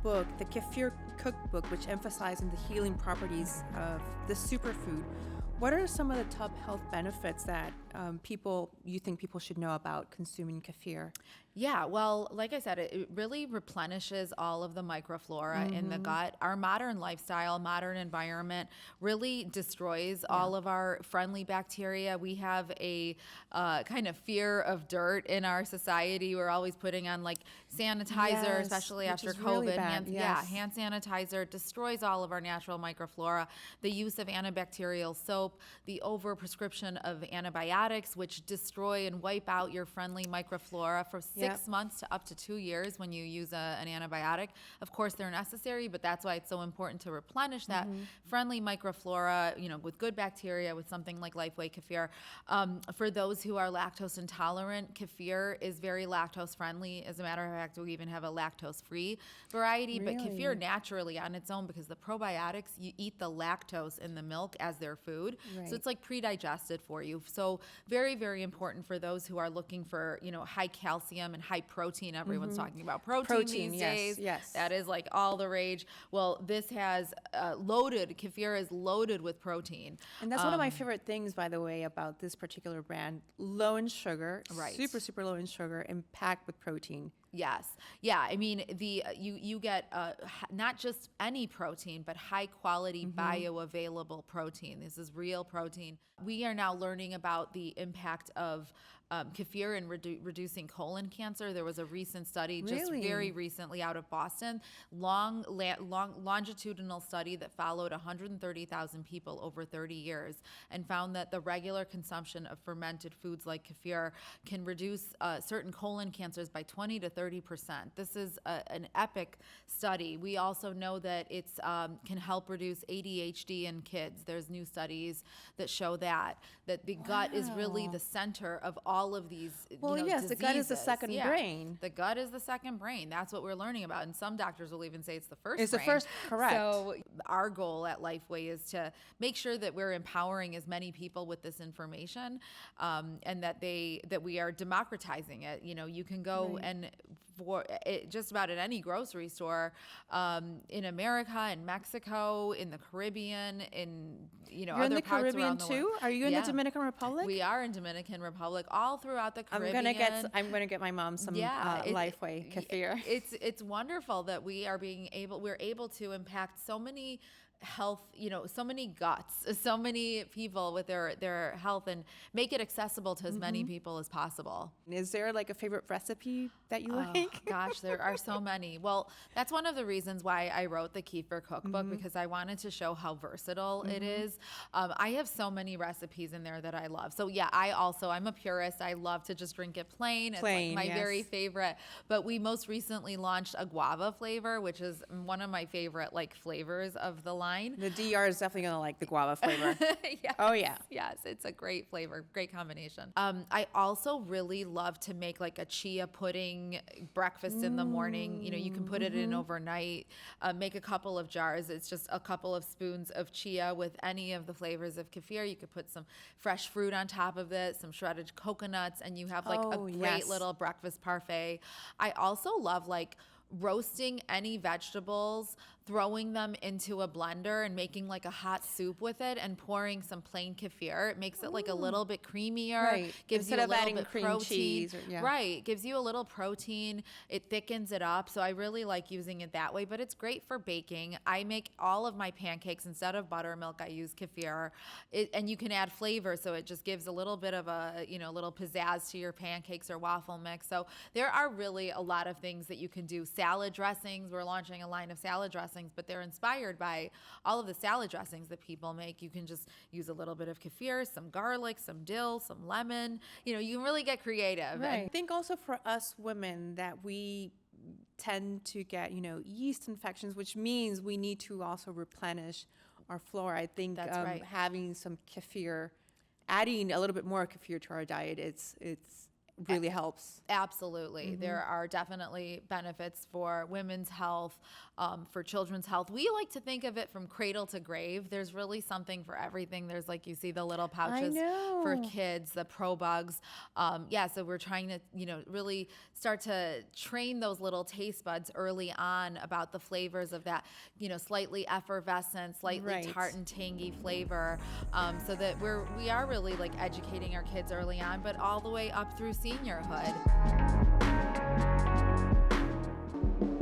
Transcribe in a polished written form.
book, the Kefir cookbook, which emphasizes the healing properties of the superfood, what are some of the top health benefits that you think people should know about consuming kefir? Yeah, well, like I said, it really replenishes all of the microflora in the gut. Our modern lifestyle, modern environment really destroys all of our friendly bacteria. We have a kind of fear of dirt in our society. We're always putting on like sanitizer, especially after COVID. Really bad. Hand sanitizer destroys all of our natural microflora. The use of antibacterial soap, the overprescription of antibiotics, which destroy and wipe out your friendly microflora for 6 months to up to 2 years when you use an antibiotic. Of course, they're necessary, but that's why it's so important to replenish that friendly microflora, with good bacteria, with something like Lifeway Kefir. For those who are lactose intolerant, kefir is very lactose friendly. As a matter of fact, we even have a lactose-free variety, but kefir naturally on its own, because the probiotics, you eat the lactose in the milk as their food. So it's like pre-digested for you. So very, very important for those who are looking for, high calcium and high protein. Everyone's talking about protein these days. Yes. That is like all the rage. Well, this has kefir is loaded with protein. And that's one of my favorite things, by the way, about this particular brand. Low in sugar, super, super low in sugar, and packed with protein. Yes. Yeah. I mean, you get not just any protein, but high quality bioavailable protein. This is real protein. We are now learning about the impact of kefir in reducing colon cancer. There was a recent study just very recently out of Boston, longitudinal study that followed 130,000 people over 30 years and found that the regular consumption of fermented foods like kefir can reduce certain colon cancers by 20 to 30%. This is an epic study. We also know that it's can help reduce ADHD in kids. There's new studies that show that the gut is really the center of all of these diseases. The gut is the second brain. The gut is the second brain. That's what we're learning about. And some doctors will even say it's the first It's brain. the first, correct. So our goal at Lifeway is to make sure that we're empowering as many people with this information, and that we are democratizing it. You can go and for it, just about at any grocery store in America, in Mexico, in the Caribbean, in You're other in the parts Caribbean around the too? world. Are you in the Dominican Republic? We are in Dominican Republic, all throughout the Caribbean. I'm gonna get my mom some Lifeway Kefir. It's wonderful that we're able to impact so many health, so many guts, so many people with their health, and make it accessible to as many people as possible. Is there like a favorite recipe that you like? Gosh, there are so many. Well, that's one of the reasons why I wrote the Kefir cookbook, because I wanted to show how versatile it is. I have so many recipes in there that I love. So yeah, I'm a purist. I love to just drink it plain. It's like my very favorite. But we most recently launched a guava flavor, which is one of my favorite flavors of the line. The DR is definitely gonna like the guava flavor. Yes. Oh yeah. Yes, it's a great flavor, great combination. I also really love to make like a chia pudding breakfast in the morning. You can put it in overnight, make a couple of jars. It's just a couple of spoons of chia with any of the flavors of kefir. You could put some fresh fruit on top of it, some shredded coconuts, and you have a great little breakfast parfait. I also love roasting any vegetables, throwing them into a blender and making like a hot soup with it and pouring some plain kefir. It makes it like a little bit creamier. Right. Gives Instead you a of little adding bit cream protein. cheese. Right. Gives you a little protein. It thickens it up. So I really like using it that way, but it's great for baking. I make all of my pancakes instead of buttermilk. I use kefir, and you can add flavor. So it just gives a little bit of a, little pizzazz to your pancakes or waffle mix. So there are really a lot of things that you can do. Salad dressings. We're launching a line of salad dressings, but they're inspired by all of the salad dressings that people make. You can just use a little bit of kefir, some garlic, some dill, some lemon. You can really get creative. Right. I think also for us women that we tend to get, yeast infections, which means we need to also replenish our flora. I think That's right. Having some kefir, adding a little bit more kefir to our diet, it's really helps. Absolutely. There are definitely benefits for women's health, for children's health. We like to think of it from cradle to grave. There's really something for everything. There's, like you see, the little pouches for know. kids, the Pro Bugs. So we're trying to, really start to train those little taste buds early on about the flavors of that, slightly effervescent, slightly Right. tart and tangy flavor, so that we are really like educating our kids early on, but all the way up through seniorhood.